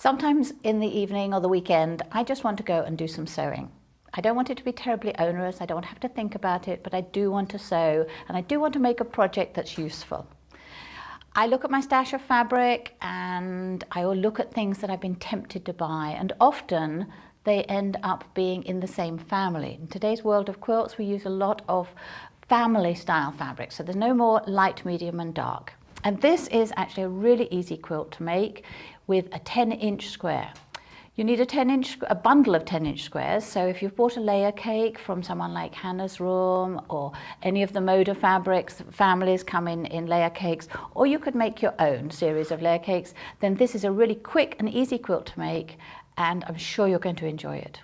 Sometimes in the evening or the weekend, I just want to go and do some sewing. I don't want it to be terribly onerous, I don't have to think about it, but I do want to sew and I do want to make a project that's useful. I look at my stash of fabric and I will look at things that I've been tempted to buy, and often they end up being in the same family. In today's world of quilts, we use a lot of family style fabric, so there's no more light, medium and dark. And this is actually a really easy quilt to make with a 10-inch square. You need a bundle of 10-inch squares, so if you've bought a layer cake from someone like Hannah's Room or any of the Moda fabrics, families come in layer cakes, or you could make your own series of layer cakes, then this is a really quick and easy quilt to make, and I'm sure you're going to enjoy it.